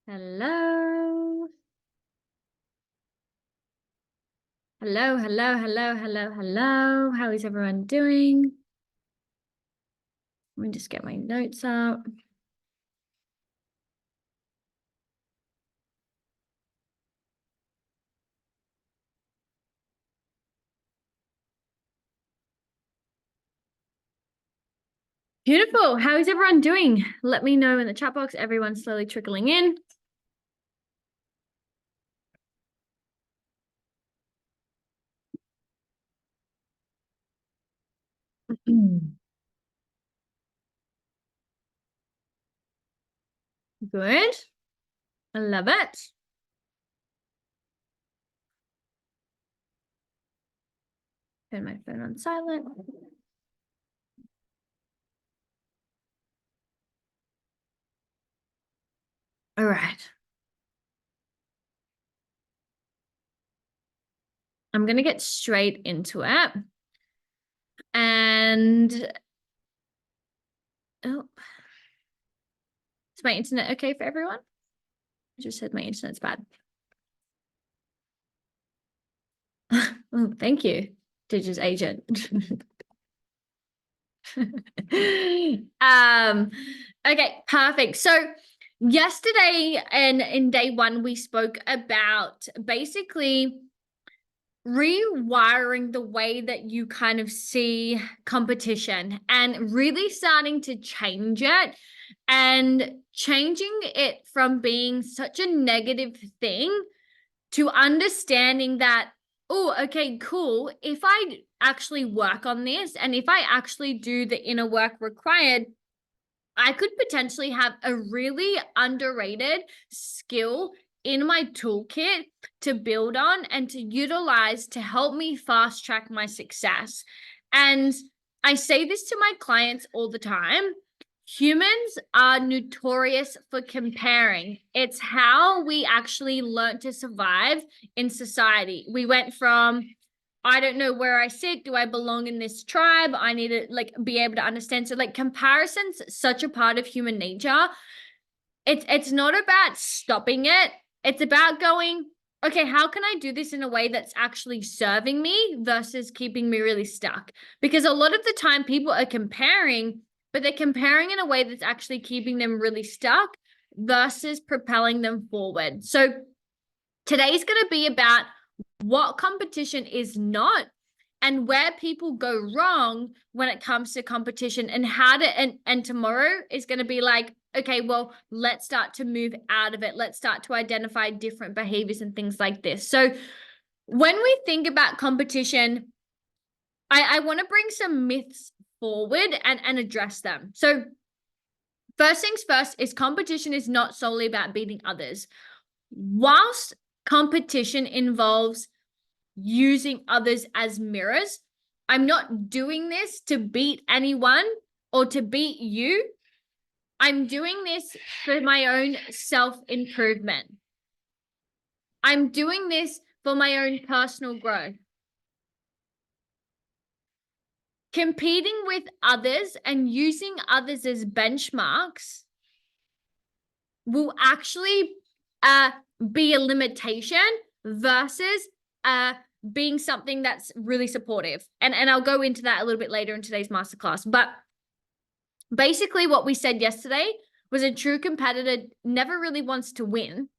Hello. Hello, hello, hello, hello, hello. How is everyone doing? Let me just get my notes up. Beautiful. How is everyone doing? Let me know in the chat box. Everyone's slowly trickling in. Good. I love it. Turn my phone on silent. All right. I'm going to get straight into it. And oh, is my internet okay for everyone? I just said my internet's bad. Oh, thank you, Digi's agent. Okay, perfect. So yesterday and in day one, we spoke about basically rewiring the way that you kind of see competition and really starting to change it and changing it from being such a negative thing to understanding that, oh, okay, cool. If I actually work on this and if I actually do the inner work required, I could potentially have a really underrated skill in my toolkit to build on and to utilize to help me fast track my success. And I say this to my clients all the time. Humans are notorious for comparing. It's how we actually learn to survive in society. We went from, I don't know where I sit. Do I belong in this tribe? I need to be able to understand. So comparison's such a part of human nature. It's not about stopping it. It's about going, okay, how can I do this in a way that's actually serving me versus keeping me really stuck? Because a lot of the time people are comparing, but they're comparing in a way that's actually keeping them really stuck versus propelling them forward. So today's going to be about what competition is not and where people go wrong when it comes to competition and how to, and tomorrow is going to be like, okay, well, let's start to move out of it. Let's start to identify different behaviors and things like this. So when we think about competition, I want to bring some myths forward and address them. So first things first is competition is not solely about beating others. Whilst competition involves using others as mirrors, I'm not doing this to beat anyone or to beat you. I'm doing this for my own self-improvement. I'm doing this for my own personal growth. Competing with others and using others as benchmarks will actually be a limitation versus being something that's really supportive. And I'll go into that a little bit later in today's masterclass. But basically what we said yesterday was a true competitor never really wants to win.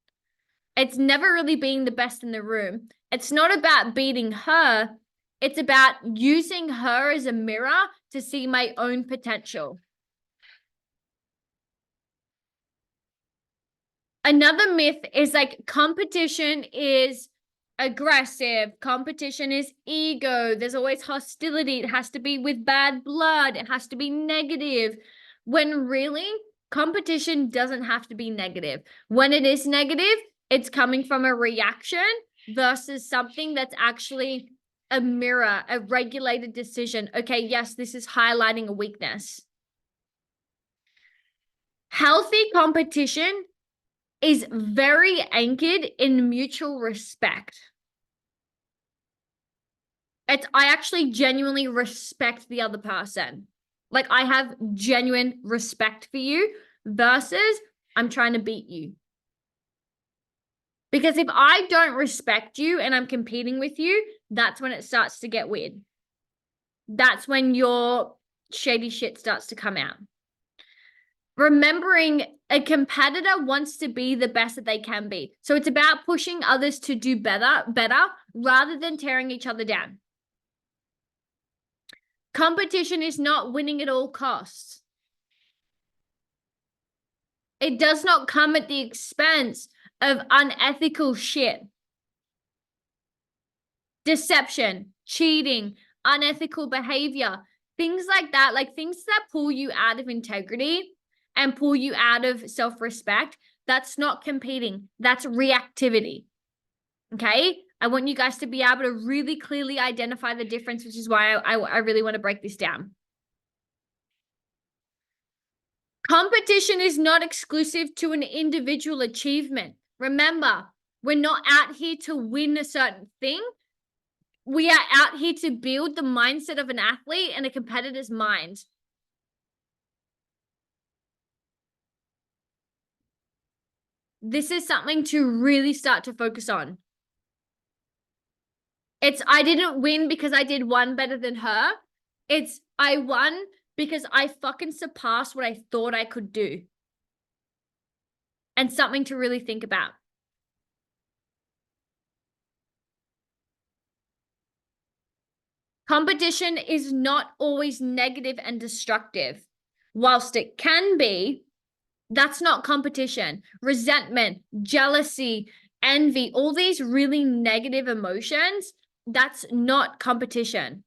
It's never really being the best in the room. It's not about beating her. It's about using her as a mirror to see my own potential. Another myth is competition is aggressive. Competition is ego. There's always hostility. It has to be with bad blood. It has to be negative. When really, competition doesn't have to be negative. When it is negative, it's coming from a reaction versus something that's actually a mirror, a regulated decision. Okay, yes, this is highlighting a weakness. Healthy competition is very anchored in mutual respect. I actually genuinely respect the other person. Like, I have genuine respect for you versus I'm trying to beat you. Because if I don't respect you and I'm competing with you, that's when it starts to get weird. That's when your shady shit starts to come out. Remembering a competitor wants to be the best that they can be. So it's about pushing others to do better rather than tearing each other down. Competition is not winning at all costs. It does not come at the expense of unethical shit. Deception, cheating, unethical behavior, things like that, like things that pull you out of integrity and pull you out of self-respect. That's not competing. That's reactivity. Okay? I want you guys to be able to really clearly identify the difference, which is why I really want to break this down. Competition is not exclusive to an individual achievement. Remember, we're not out here to win a certain thing. We are out here to build the mindset of an athlete and a competitor's mind. This is something to really start to focus on. I didn't win because I did one better than her. I won because I fucking surpassed what I thought I could do. And something to really think about. Competition is not always negative and destructive. Whilst it can be, that's not competition. Resentment, jealousy, envy, all these really negative emotions, that's not competition.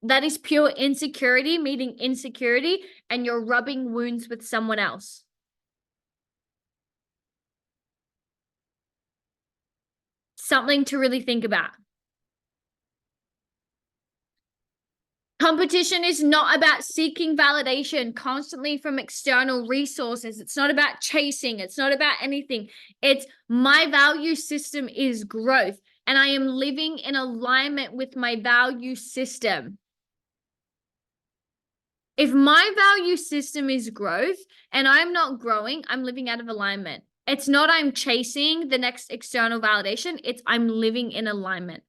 That is pure insecurity meeting insecurity, and you're rubbing wounds with someone else. Something to really think about. Competition is not about seeking validation constantly from external resources. It's not about chasing. It's not about anything. It's my value system is growth, and I am living in alignment with my value system. If my value system is growth and I'm not growing, I'm living out of alignment. It's not I'm chasing the next external validation. It's I'm living in alignment.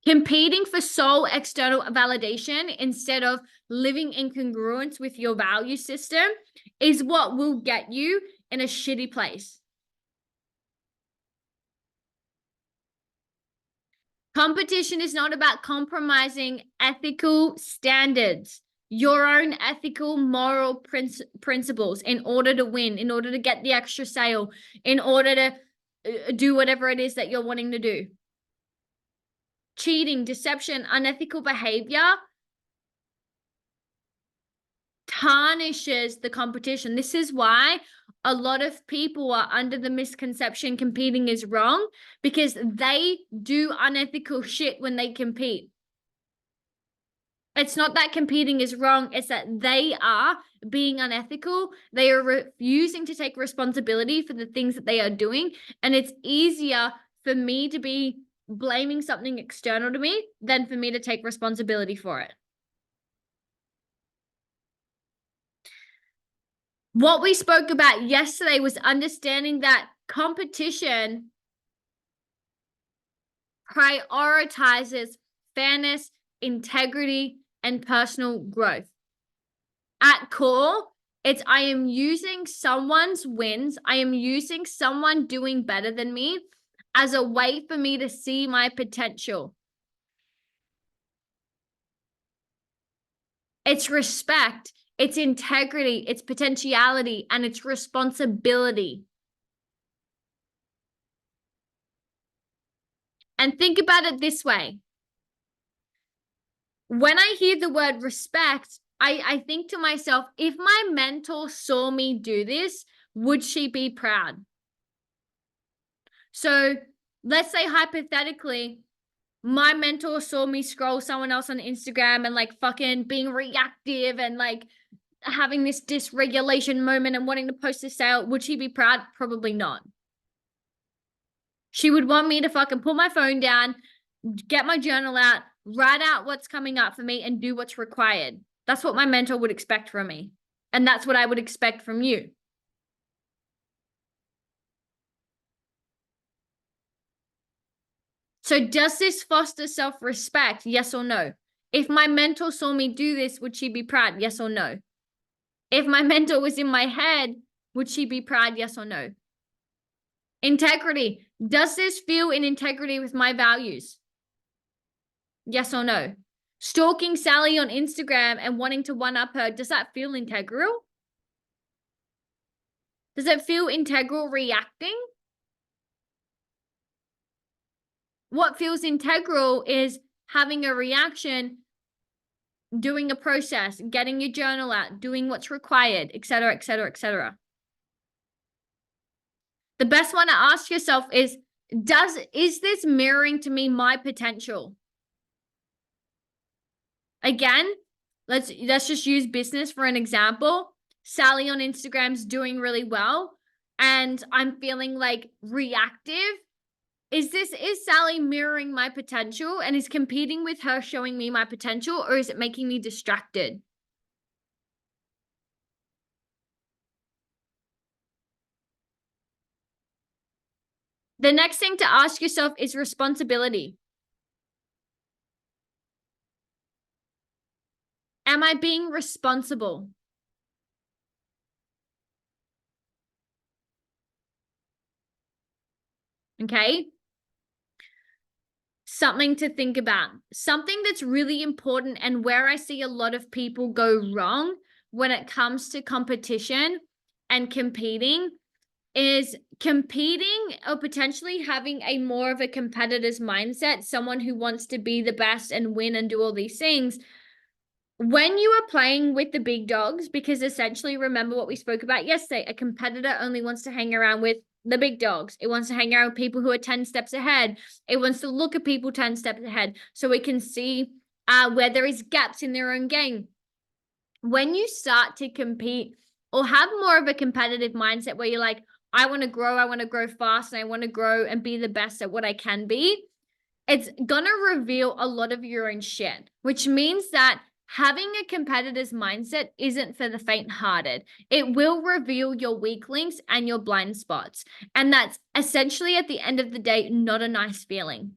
Competing for sole external validation instead of living in congruence with your value system is what will get you in a shitty place. Competition is not about compromising ethical standards, your own ethical, moral principles in order to win, in order to get the extra sale, in order to do whatever it is that you're wanting to do. Cheating, deception, unethical behavior tarnishes the competition. This is why a lot of people are under the misconception competing is wrong, because they do unethical shit when they compete. It's not that competing is wrong. It's that they are being unethical. They are refusing to take responsibility for the things that they are doing. And it's easier for me to be blaming something external to me than for me to take responsibility for it. What we spoke about yesterday was understanding that competition prioritizes fairness, integrity, and personal growth. At core, it's I am using someone's wins, I am using someone doing better than me as a way for me to see my potential. It's respect, it's integrity, it's potentiality, and it's responsibility. And think about it this way. When I hear the word respect, I think to myself, if my mentor saw me do this, would she be proud? So let's say hypothetically, my mentor saw me scroll someone else on Instagram and like fucking being reactive and like having this dysregulation moment and wanting to post this out. Would she be proud? Probably not. She would want me to fucking put my phone down, get my journal out, write out what's coming up for me, and do what's required. That's what my mentor would expect from me. And that's what I would expect from you. So does this foster self-respect? Yes or no? If my mentor saw me do this, would she be proud? Yes or no? If my mentor was in my head, would she be proud? Yes or no? Integrity. Does this feel in integrity with my values? Yes or no? Stalking Sally on Instagram and wanting to one-up her, does that feel integral? Does it feel integral reacting? What feels integral is having a reaction, doing a process, getting your journal out, doing what's required, etc., etc., etc. The best one to ask yourself is this mirroring to me my potential? Again, let's just use business for an example. Sally on Instagram's doing really well and I'm feeling like reactive. Is Sally mirroring my potential and is competing with her showing me my potential, or is it making me distracted? The next thing to ask yourself is responsibility. Am I being responsible? Okay. Something to think about. Something that's really important and where I see a lot of people go wrong when it comes to competition and competing is competing or potentially having a more of a competitor's mindset, someone who wants to be the best and win and do all these things. When you are playing with the big dogs, because essentially remember what we spoke about yesterday, a competitor only wants to hang around with the big dogs. It wants to hang around with people who are 10 steps ahead. It wants to look at people 10 steps ahead so it can see where there is gaps in their own game. When you start to compete or have more of a competitive mindset where you're like, I want to grow fast, and I want to grow and be the best at what I can be, it's gonna reveal a lot of your own shit, which means that having a competitor's mindset isn't for the faint-hearted. It will reveal your weak links and your blind spots. And that's essentially at the end of the day, not a nice feeling.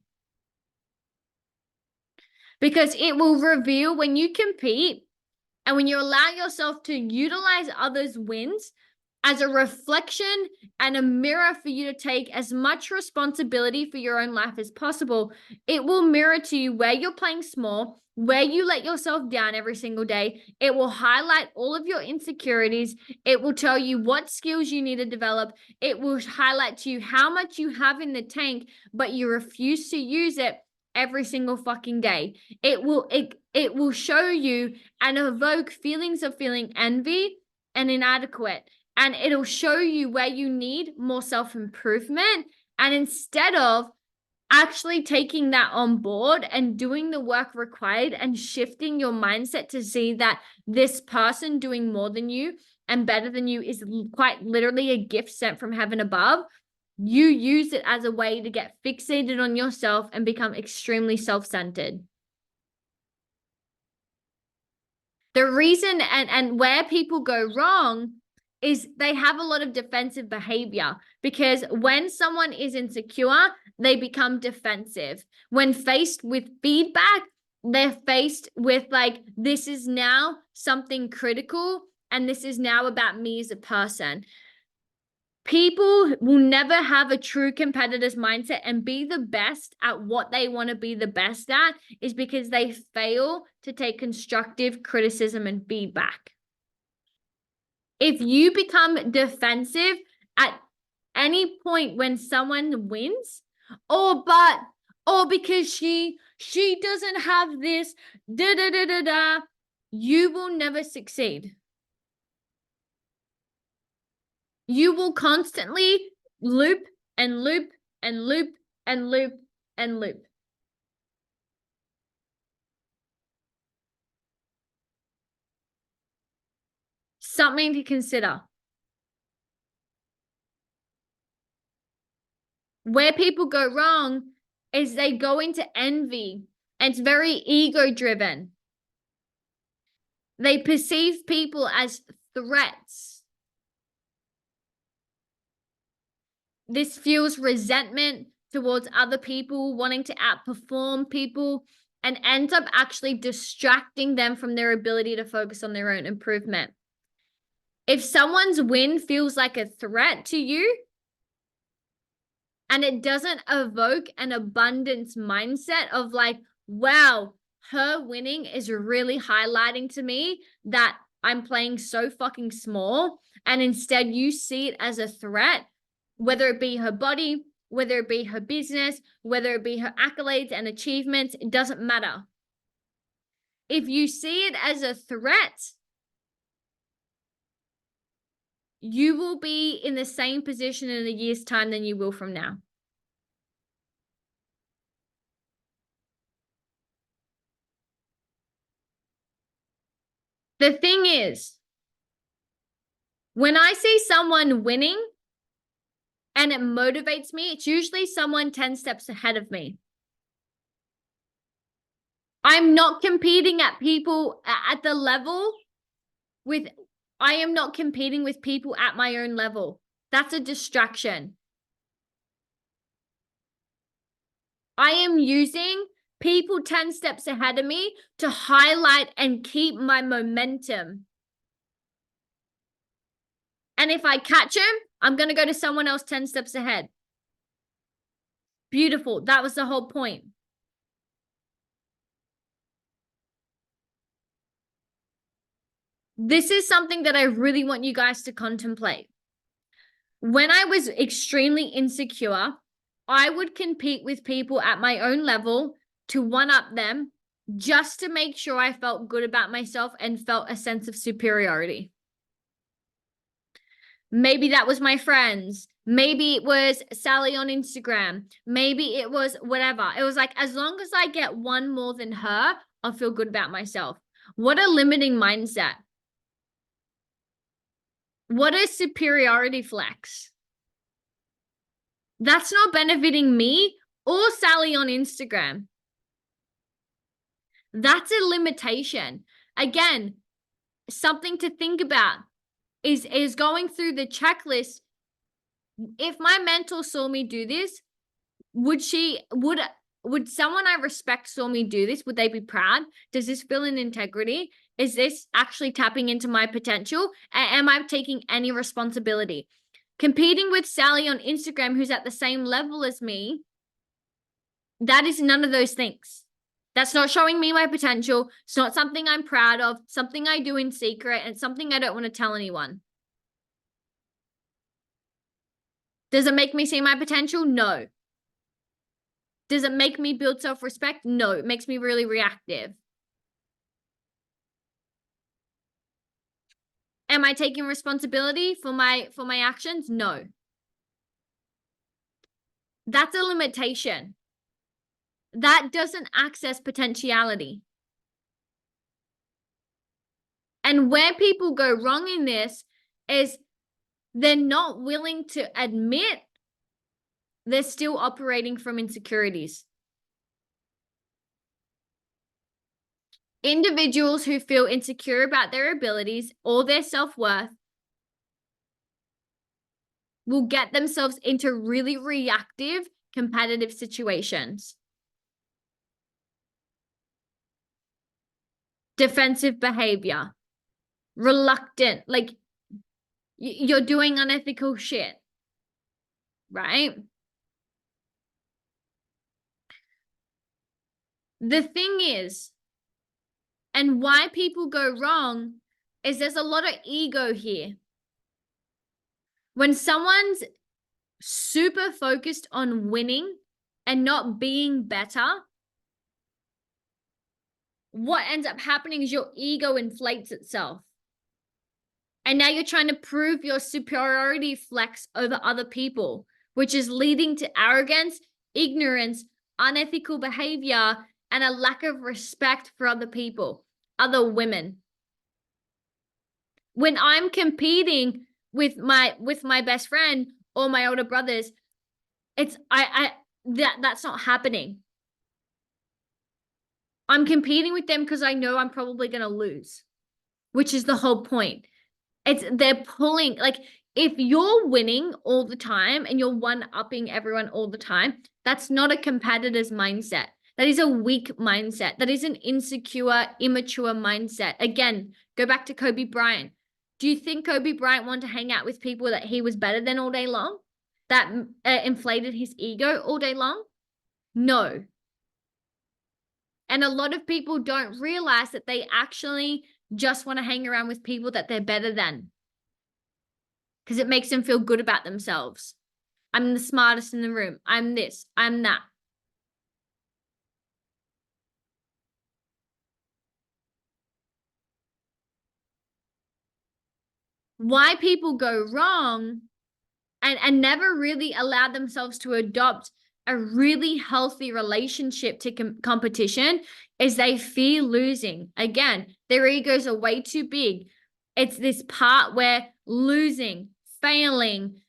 Because it will reveal when you compete and when you allow yourself to utilize others' wins as a reflection and a mirror for you to take as much responsibility for your own life as possible, it will mirror to you where you're playing small, where you let yourself down every single day. It will highlight all of your insecurities. It will tell you what skills you need to develop. It will highlight to you how much you have in the tank, but you refuse to use it every single fucking day. It will show you and evoke feelings of feeling envy and inadequate. And it'll show you where you need more self-improvement. And instead of actually taking that on board and doing the work required and shifting your mindset to see that this person doing more than you and better than you is quite literally a gift sent from heaven above, you use it as a way to get fixated on yourself and become extremely self-centered. The reason and where people go wrong is they have a lot of defensive behavior, because when someone is insecure, they become defensive. When faced with feedback, they're faced with like, this is now something critical and this is now about me as a person. People will never have a true competitor's mindset and be the best at what they want to be the best at is because they fail to take constructive criticism and feedback. If you become defensive at any point when someone wins, or because she doesn't have this, da da da da da, you will never succeed. You will constantly loop and loop and loop and loop and loop. Something to consider. Where people go wrong is they go into envy, and it's very ego driven. They perceive people as threats. This fuels resentment towards other people, wanting to outperform people, and ends up actually distracting them from their ability to focus on their own improvement. If someone's win feels like a threat to you, and it doesn't evoke an abundance mindset of like, wow, her winning is really highlighting to me that I'm playing so fucking small, and instead you see it as a threat, whether it be her body, whether it be her business, whether it be her accolades and achievements, it doesn't matter. If you see it as a threat, you will be in the same position in a year's time than you will from now. The thing is, when I see someone winning and it motivates me, it's usually someone 10 steps ahead of me. I'm not competing at people at the level with, I am not competing with people at my own level. That's a distraction. I am using people 10 steps ahead of me to highlight and keep my momentum. And if I catch him, I'm going to go to someone else 10 steps ahead. Beautiful. That was the whole point. This is something that I really want you guys to contemplate. When I was extremely insecure, I would compete with people at my own level to one-up them just to make sure I felt good about myself and felt a sense of superiority. Maybe that was my friends. Maybe it was Sally on Instagram. Maybe it was whatever. It was like, as long as I get one more than her, I'll feel good about myself. What a limiting mindset. What a superiority flex. That's not benefiting me or Sally on Instagram. That's a limitation. Again, something to think about is going through the checklist. If my mentor saw me do this, would someone I respect saw me do this? Would they be proud? Does this feel in integrity? Is this actually tapping into my potential? Am I taking any responsibility? Competing with Sally on Instagram, who's at the same level as me, that is none of those things. That's not showing me my potential. It's not something I'm proud of, something I do in secret, and something I don't want to tell anyone. Does it make me see my potential? No. Does it make me build self-respect? No. It makes me really reactive. Am I taking responsibility for my actions? No. That's a limitation. That doesn't access potentiality. And where people go wrong in this is they're not willing to admit they're still operating from insecurities. Individuals who feel insecure about their abilities or their self-worth will get themselves into really reactive, competitive situations. Defensive behavior, reluctant, like you're doing unethical shit, right? The thing is, and why people go wrong, is there's a lot of ego here. When someone's super focused on winning and not being better, what ends up happening is your ego inflates itself. And now you're trying to prove your superiority flex over other people, which is leading to arrogance, ignorance, unethical behavior, and a lack of respect for other people, other women. When I'm competing with my best friend or my older brothers, that's not happening. I'm competing with them because I know I'm probably going to lose, which is the whole point. They're pulling, like, if you're winning all the time and you're one-upping everyone all the time, that's not a competitor's mindset. That is a weak mindset. That is an insecure, immature mindset. Again, go back to Kobe Bryant. Do you think Kobe Bryant wanted to hang out with people that he was better than all day long? That inflated his ego all day long? No. And a lot of people don't realize that they actually just want to hang around with people that they're better than, because it makes them feel good about themselves. I'm the smartest in the room. I'm this, I'm that. Why people go wrong and never really allow themselves to adopt a really healthy relationship to competition is they fear losing. Again, their egos are way too big. It's this part where losing, failing,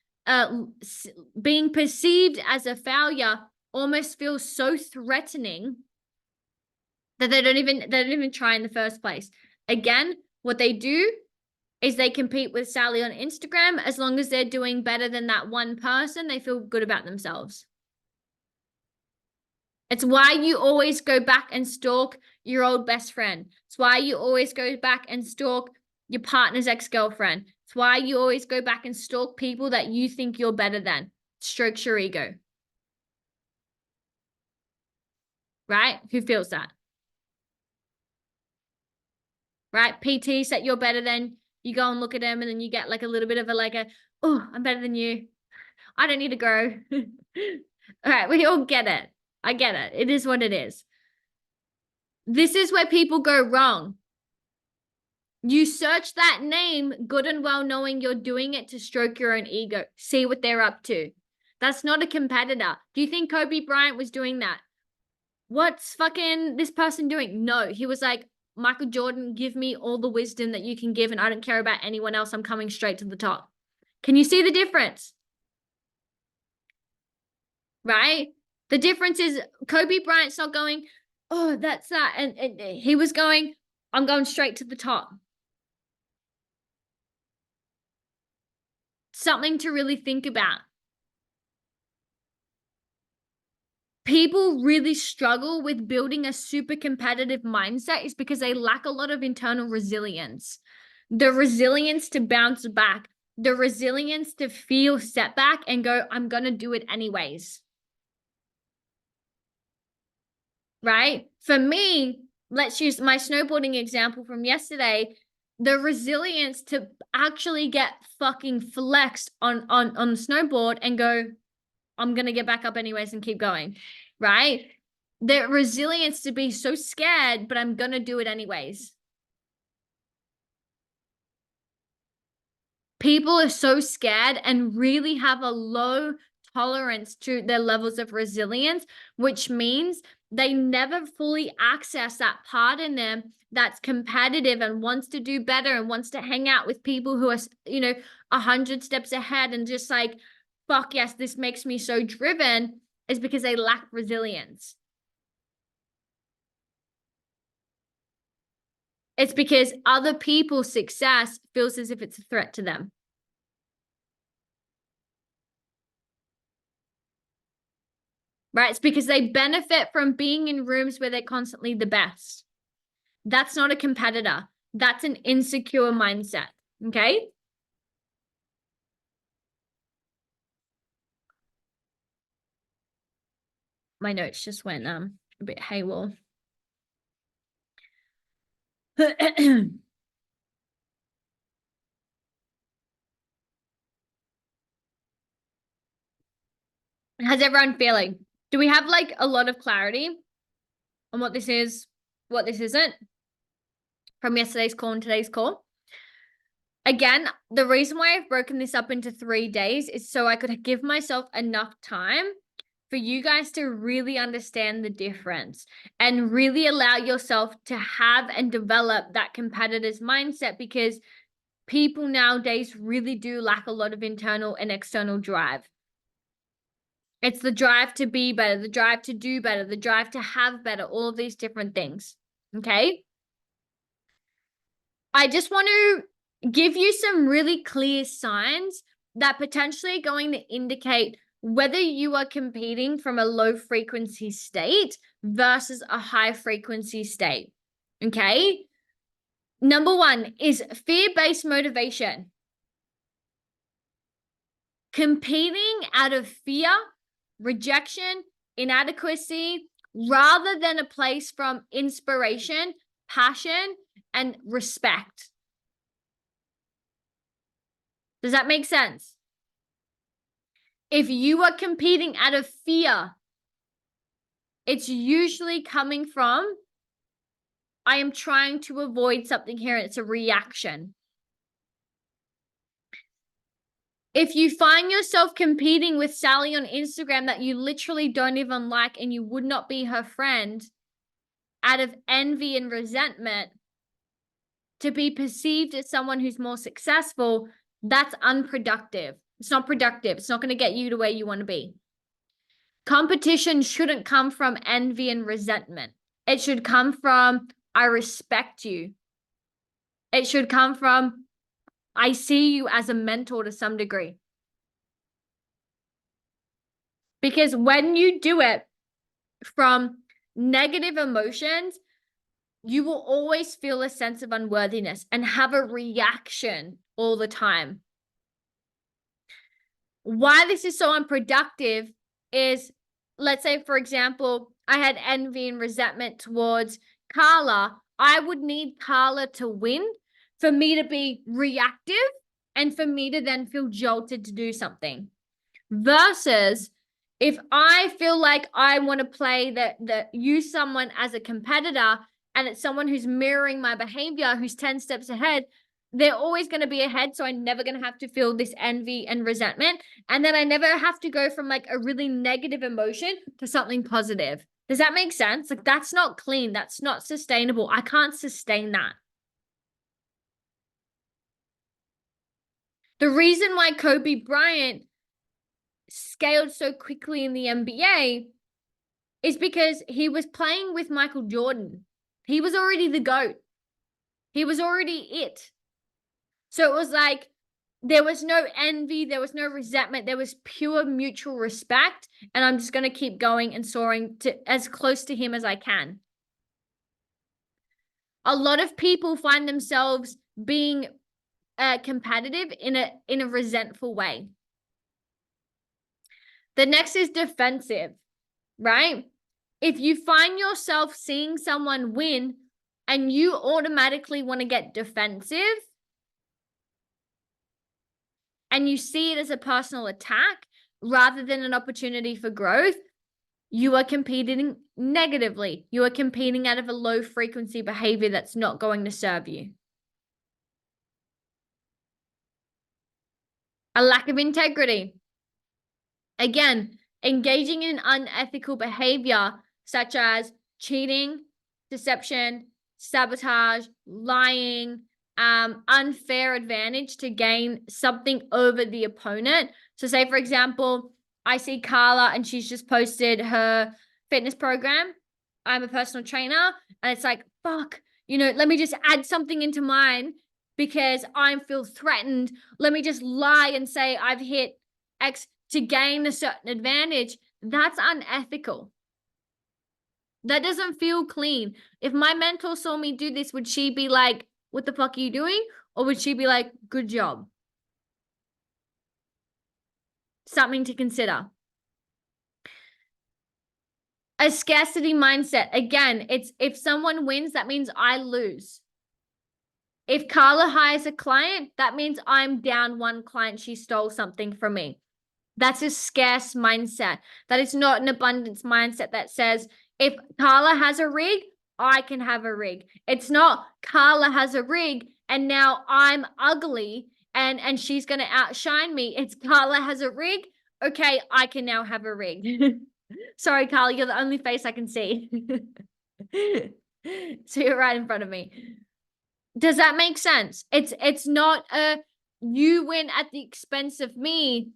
being perceived as a failure almost feels so threatening that they don't even try in the first place. Again, what they do is they compete with Sally on Instagram. As long as they're doing better than that one person, they feel good about themselves. It's why you always go back and stalk your old best friend. It's why you always go back and stalk your partner's ex-girlfriend. It's why you always go back and stalk people that you think you're better than. Strokes your ego. Right? Who feels that? Right? PTs that you're better than, you go and look at them and then you get like a little bit of oh, I'm better than you. I don't need to grow. All right, we all get it. I get it. It is what it is. This is where people go wrong. You search that name good and well knowing you're doing it to stroke your own ego. See what they're up to. That's not a competitor. Do you think Kobe Bryant was doing that? What's fucking this person doing? No, he was like, Michael Jordan, give me all the wisdom that you can give and I don't care about anyone else. I'm coming straight to the top. Can you see the difference? Right? The difference is Kobe Bryant's not going, oh, that's that. And he was going, I'm going straight to the top. Something to really think about. People really struggle with building a super competitive mindset is because they lack a lot of internal resilience. The resilience to bounce back, the resilience to feel setback and go, I'm going to do it anyways. Right? For me, let's use my snowboarding example from yesterday. The resilience to actually get fucking flexed on the snowboard and go, I'm going to get back up anyways and keep going, right? The resilience to be so scared, but I'm going to do it anyways. People are so scared and really have a low tolerance to their levels of resilience, which means they never fully access that part in them that's competitive and wants to do better and wants to hang out with people who are, 100 steps ahead and just like, fuck yes, this makes me so driven, is because they lack resilience. It's because other people's success feels as if it's a threat to them. Right? It's because they benefit from being in rooms where they're constantly the best. That's not a competitor. That's an insecure mindset. Okay? My notes just went a bit haywire. How's everyone feeling? Do we have like a lot of clarity on what this is? what this isn't from yesterday's call and today's call. Again, the reason why I've broken this up into 3 days is so I could give myself enough time for you guys to really understand the difference and really allow yourself to have and develop that competitor's mindset, because people nowadays really do lack a lot of internal and external drive. It's the drive to be better, the drive to do better, the drive to have better, all of these different things. Okay. I just want to give you some really clear signs that potentially are going to indicate whether you are competing from a low frequency state versus a high frequency state. Okay. Number 1 is fear-based motivation. Competing out of fear, rejection, inadequacy, rather than a place from inspiration, passion, and respect. Does that make sense? If you are competing out of fear, it's usually coming from, I am trying to avoid something here, and it's a reaction. If you find yourself competing with Sally on Instagram that you literally don't even like and you would not be her friend out of envy and resentment to be perceived as someone who's more successful, that's unproductive. It's not productive. It's not going to get you to where you want to be. Competition shouldn't come from envy and resentment. It should come from, I respect you. It should come from, I see you as a mentor to some degree. Because when you do it from negative emotions, you will always feel a sense of unworthiness and have a reaction all the time. Why this is so unproductive is, let's say, for example, I had envy and resentment towards Carla. I would need Carla to win for me to be reactive and for me to then feel jolted to do something. Versus if I feel like I want to play use someone as a competitor and it's someone who's mirroring my behavior, who's 10 steps ahead, they're always going to be ahead. So I'm never going to have to feel this envy and resentment. And then I never have to go from like a really negative emotion to something positive. Does that make sense? Like, that's not clean. That's not sustainable. I can't sustain that. The reason why Kobe Bryant scaled so quickly in the NBA is because he was playing with Michael Jordan. He was already the GOAT. He was already it. So it was like, there was no envy, there was no resentment, there was pure mutual respect. And I'm just going to keep going and soaring to as close to him as I can. A lot of people find themselves being competitive in a resentful way. The next is defensive, right? If you find yourself seeing someone win and you automatically want to get defensive and you see it as a personal attack rather than an opportunity for growth, you are competing negatively. You are competing out of a low frequency behavior that's not going to serve you. A lack of integrity. Again, engaging in unethical behavior such as cheating, deception, sabotage, lying, unfair advantage to gain something over the opponent. So say, for example, I see Carla and she's just posted her fitness program. I'm a personal trainer. And it's like, fuck, let me just add something into mine because I feel threatened. Let me just lie and say I've hit X to gain a certain advantage. That's unethical. That doesn't feel clean. If my mentor saw me do this, would she be like, what the fuck are you doing? Or would she be like, good job? Something to consider. A scarcity mindset. Again, it's if someone wins, that means I lose. If Carla hires a client, that means I'm down one client. She stole something from me. That's a scarce mindset. That is not an abundance mindset that says, if Carla has a rig, I can have a rig. It's not Carla has a rig and now I'm ugly and she's going to outshine me. It's Carla has a rig. Okay, I can now have a rig. Sorry, Carla, you're the only face I can see. So you're right in front of me. Does that make sense? It's not a you win at the expense of me.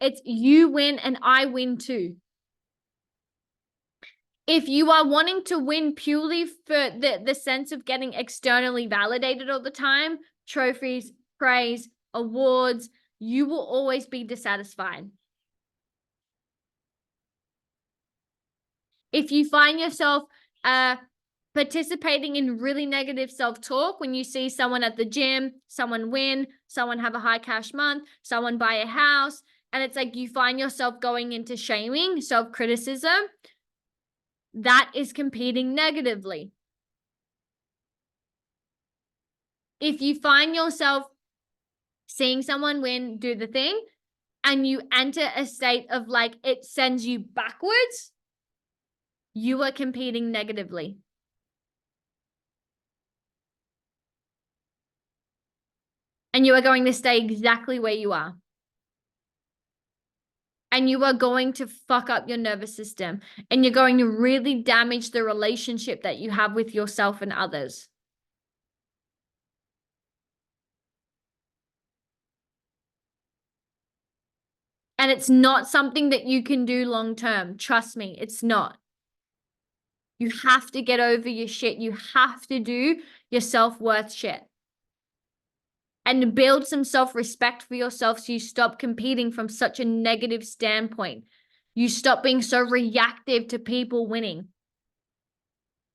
It's you win and I win too. If you are wanting to win purely for the sense of getting externally validated all the time, trophies, praise, awards, you will always be dissatisfied. If you find yourself participating in really negative self-talk when you see someone at the gym, someone win, someone have a high cash month, someone buy a house, and it's like you find yourself going into shaming, self-criticism, that is competing negatively. If you find yourself seeing someone win, do the thing, and you enter a state of like it sends you backwards, you are competing negatively. And you are going to stay exactly where you are. And you are going to fuck up your nervous system. And you're going to really damage the relationship that you have with yourself and others. And it's not something that you can do long term. Trust me, it's not. You have to get over your shit. You have to do your self-worth shit. And build some self-respect for yourself so you stop competing from such a negative standpoint. You stop being so reactive to people winning.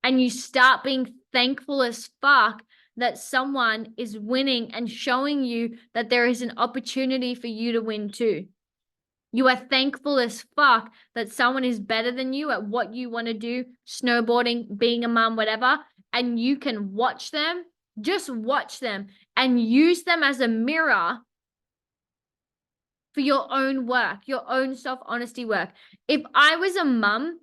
And you start being thankful as fuck that someone is winning and showing you that there is an opportunity for you to win too. You are thankful as fuck that someone is better than you at what you want to do, snowboarding, being a mom, whatever, and you can watch them, just watch them and use them as a mirror for your own work, your own self-honesty work. If I was a mom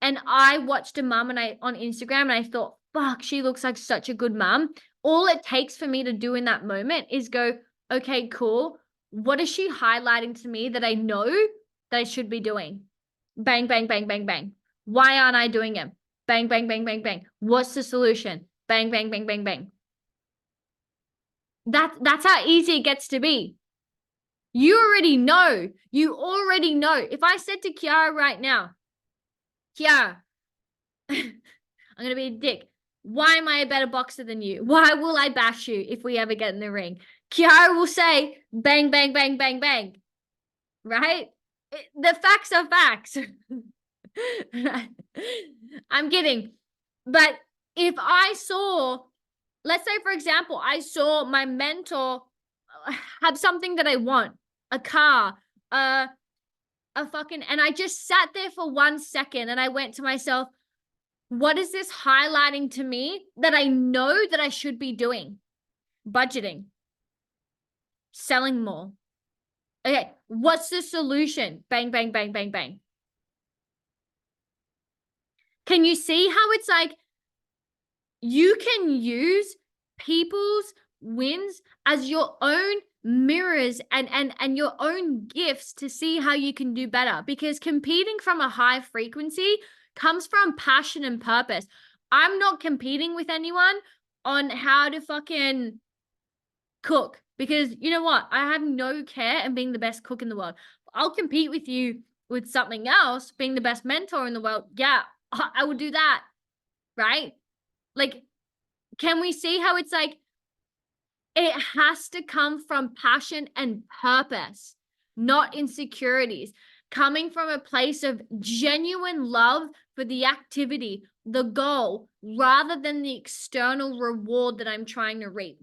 and I watched a mom on Instagram and I thought, fuck, she looks like such a good mom, all it takes for me to do in that moment is go, okay, cool. What is she highlighting to me that I know that I should be doing? Bang, bang, bang, bang, bang. Why aren't I doing it? Bang, bang, bang, bang, bang. What's the solution? Bang, bang, bang, bang, bang. That's how easy it gets to be. You already know. You already know. If I said to Kiara right now, Kiara, I'm going to be a dick. Why am I a better boxer than you? Why will I bash you if we ever get in the ring? Kiara will say, bang, bang, bang, bang, bang. Right? The facts are facts. I'm kidding. But if I saw, let's say, for example, I saw my mentor have something that I want, a car, a fucking, and I just sat there for 1 second and I went to myself, what is this highlighting to me that I know that I should be doing? Budgeting, selling more. Okay, what's the solution? Bang, bang, bang, bang, bang. Can you see how it's like you can use people's wins as your own mirrors and your own gifts to see how you can do better? Because competing from a high frequency comes from passion and purpose. I'm not competing with anyone on how to fucking cook, because you know what? I have no care in being the best cook in the world. I'll compete with you with something else, being the best mentor in the world. Yeah, I will do that. Right? Like, can we see how it's like it has to come from passion and purpose, not insecurities, coming from a place of genuine love for the activity, the goal, rather than the external reward that I'm trying to reap.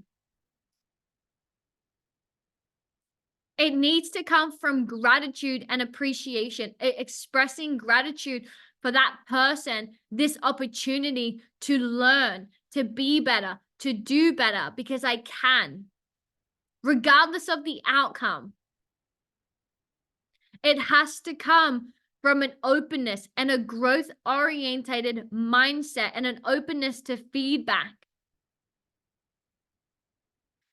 It needs to come from gratitude and appreciation, expressing gratitude for that person, this opportunity to learn, to be better, to do better, because I can, regardless of the outcome. It has to come from an openness and a growth orientated mindset and an openness to feedback.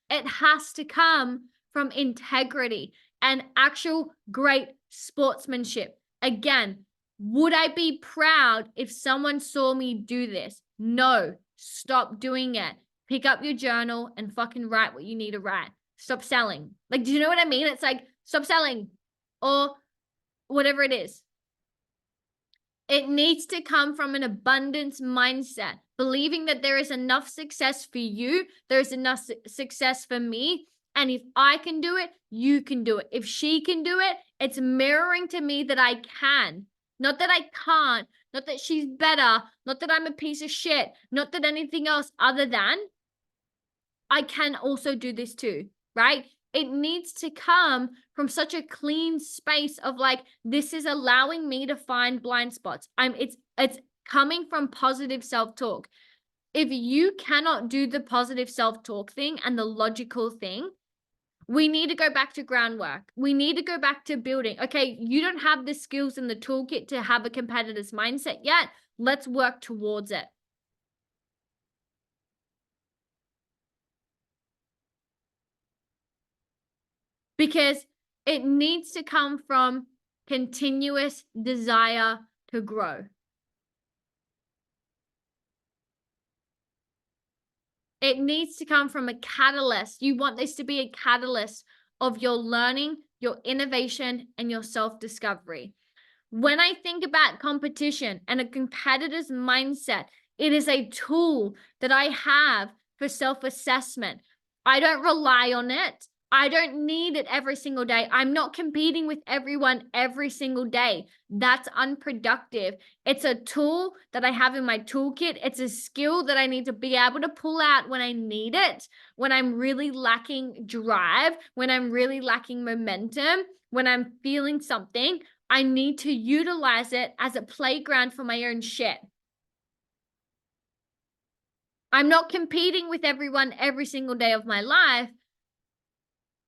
It has to come from integrity and actual great sportsmanship. Again, would I be proud if someone saw me do this? No, stop doing it. Pick up your journal and fucking write what you need to write. Stop selling. Like, do you know what I mean? It's like, stop selling or whatever it is. It needs to come from an abundance mindset, believing that there is enough success for you, there's enough success for me. And if I can do it, you can do it. If she can do it, it's mirroring to me that I can. Not that I can't, not that she's better, not that I'm a piece of shit, not that anything else other than I can also do this too, right? It needs to come from such a clean space of like, this is allowing me to find blind spots. It's coming from positive self-talk. If you cannot do the positive self-talk thing and the logical thing, we need to go back to groundwork. We need to go back to building. Okay, you don't have the skills in the toolkit to have a competitor's mindset yet. Let's work towards it. Because it needs to come from continuous desire to grow. It needs to come from a catalyst. You want this to be a catalyst of your learning, your innovation, and your self-discovery. When I think about competition and a competitor's mindset, it is a tool that I have for self-assessment. I don't rely on it. I don't need it every single day. I'm not competing with everyone every single day. That's unproductive. It's a tool that I have in my toolkit. It's a skill that I need to be able to pull out when I need it, when I'm really lacking drive, when I'm really lacking momentum, when I'm feeling something. I need to utilize it as a playground for my own shit. I'm not competing with everyone every single day of my life,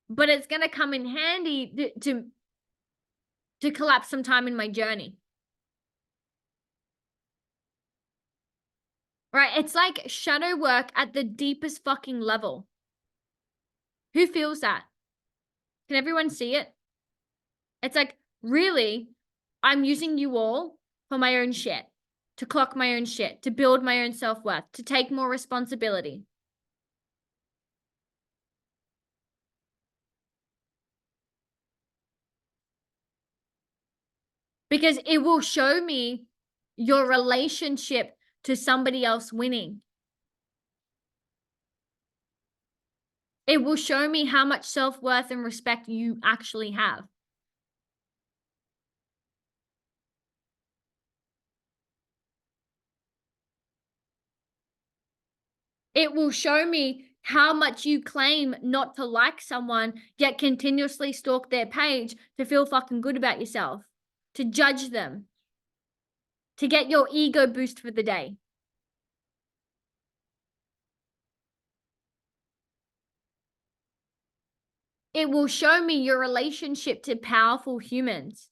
but it's going to come in handy to collapse some time in my journey. Right? It's like shadow work at the deepest fucking level. Who feels that? Can everyone see it? It's like, really, I'm using you all for my own shit, to clock my own shit, to build my own self-worth, to take more responsibility. Because it will show me your relationship to somebody else winning. It will show me how much self-worth and respect you actually have. It will show me how much you claim not to like someone, yet continuously stalk their page to feel fucking good about yourself, to judge them, to get your ego boost for the day. It will show me your relationship to powerful humans.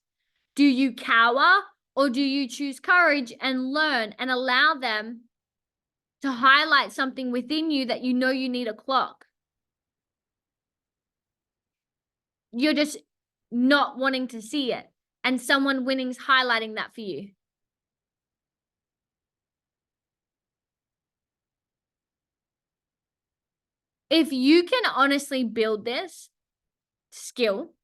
Do you cower or do you choose courage and learn and allow them to highlight something within you that you know you need a clock? You're just not wanting to see it, and someone winning's highlighting that for you. If you can honestly build this skill,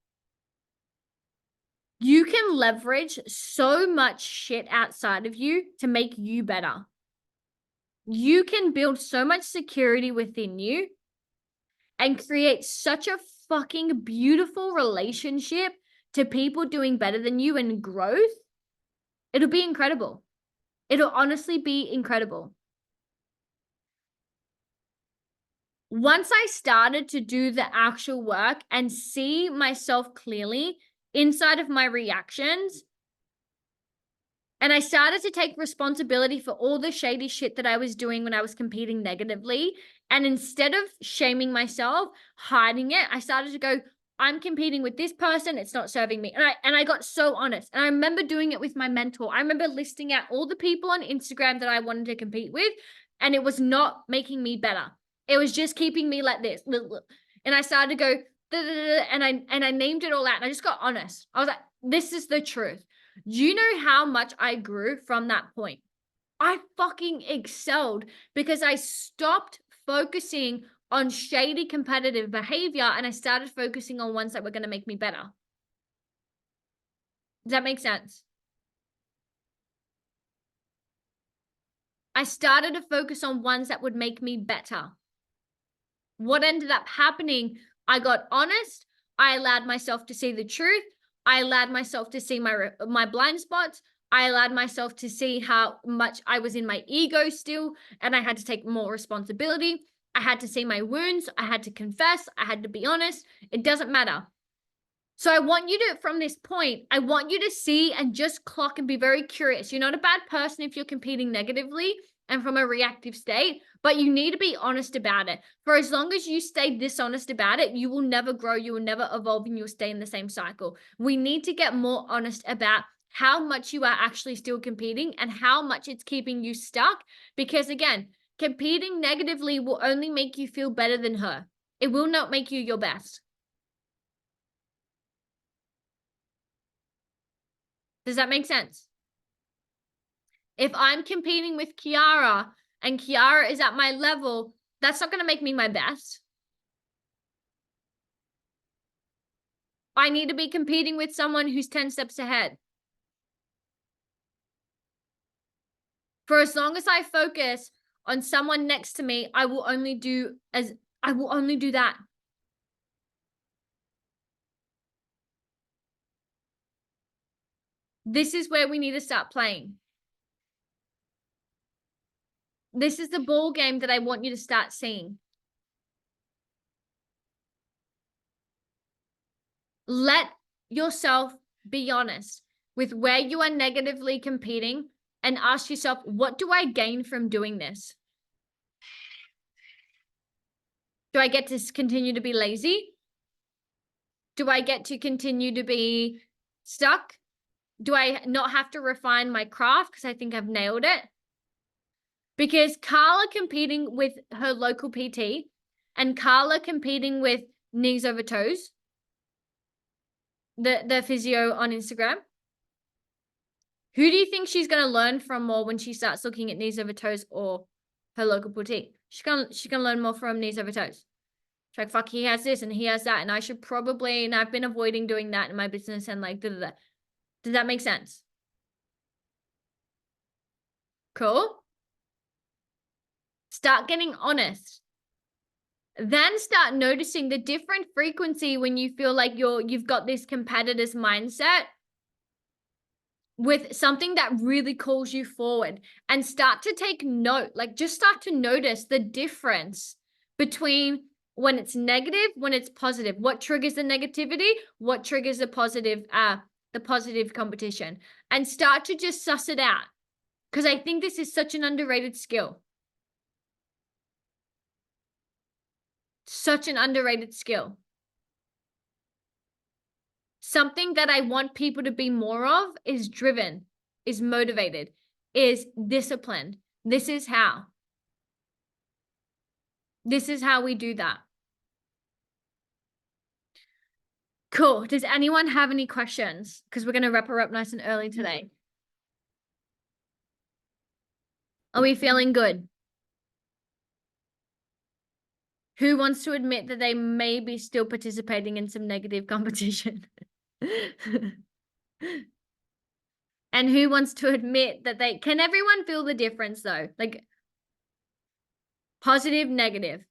you can leverage so much shit outside of you to make you better. You can build so much security within you and create such a fucking beautiful relationship to people doing better than you and growth. It'll be incredible. It'll honestly be incredible. Once I started to do the actual work and see myself clearly inside of my reactions, and I started to take responsibility for all the shady shit that I was doing when I was competing negatively. And instead of shaming myself, hiding it, I started to go, I'm competing with this person, it's not serving me. And I got so honest. And I remember doing it with my mentor. I remember listing out all the people on Instagram that I wanted to compete with, and it was not making me better. It was just keeping me like this. And I started to go, and I named it all out, and I just got honest. I was like, this is the truth. Do you know how much I grew from that point? I fucking excelled because I stopped focusing on shady competitive behavior and I started focusing on ones that were going to make me better. Does that make sense? I started to focus on ones that would make me better. What ended up happening, I got honest. I allowed myself to see the truth. I allowed myself to see my blind spots. I allowed myself to see how much I was in my ego still, and I had to take more responsibility. I had to see my wounds. I had to confess. I had to be honest. It doesn't matter. So I want you to, from this point, I want you to see and just clock and be very curious. You're not a bad person if you're competing negatively and from a reactive state, but you need to be honest about it. For as long as you stay dishonest about it, you will never grow, you will never evolve, and you'll stay in the same cycle. We need to get more honest about how much you are actually still competing and how much it's keeping you stuck. Because again, competing negatively will only make you feel better than her. It will not make you your best. Does that make sense? If I'm competing with Kiara and Kiara is at my level, that's not going to make me my best. I need to be competing with someone who's 10 steps ahead. For as long as I focus on someone next to me, I will only do that. This is where we need to start playing. This is the ball game that I want you to start seeing. Let yourself be honest with where you are negatively competing and ask yourself, what do I gain from doing this? Do I get to continue to be lazy? Do I get to continue to be stuck? Do I not have to refine my craft because I think I've nailed it? Because Carla competing with her local PT and Carla competing with Knees Over Toes, the physio on Instagram, who do you think she's going to learn from more when she starts looking at Knees Over Toes or her local boutique? She's gonna learn more from Knees Over Toes. She's like, fuck, he has this and he has that, and I should probably, and I've been avoiding doing that in my business and like, Does that make sense? Cool. Start getting honest. Then start noticing the different frequency when you feel like you've got this competitor's mindset with something that really calls you forward, and start to take note, like just start to notice the difference between when it's negative, when it's positive, what triggers the negativity, what triggers the positive competition, and start to just suss it out. Because I think this is such an underrated skill. Such an underrated skill. Something that I want people to be more of is driven, is motivated, is disciplined. This is how. This is how we do that. Cool. Does anyone have any questions? Because we're going to wrap her up nice and early today. Are we feeling good? Who wants to admit that they may be still participating in some negative competition? And who wants to admit that can everyone feel the difference though? Like positive, negative.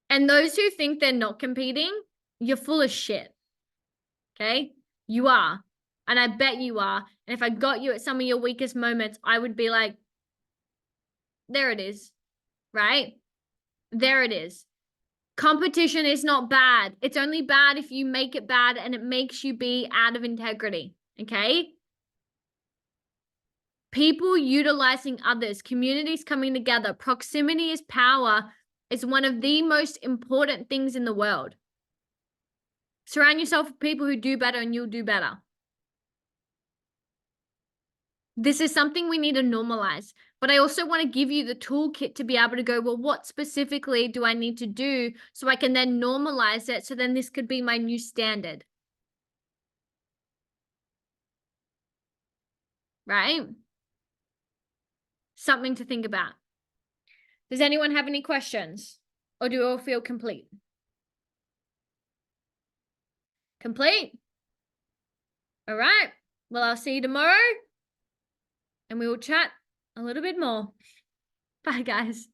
And those who think they're not competing, you're full of shit. Okay? You are. And I bet you are. And if I got you at some of your weakest moments, I would be like, there it is. Right? There it is. Competition is not bad. It's only bad if you make it bad and it makes you be out of integrity. Okay? People utilizing others, communities coming together, proximity is power. is one of the most important things in the world. Surround yourself with people who do better and you'll do better. This is something we need to normalize. But I also want to give you the toolkit to be able to go, well, what specifically do I need to do so I can then normalize it? So then this could be my new standard. Right? Something to think about. Does anyone have any questions? Or do you all feel complete? Complete? All right. Well, I'll see you tomorrow and we will chat a little bit more. Bye, guys.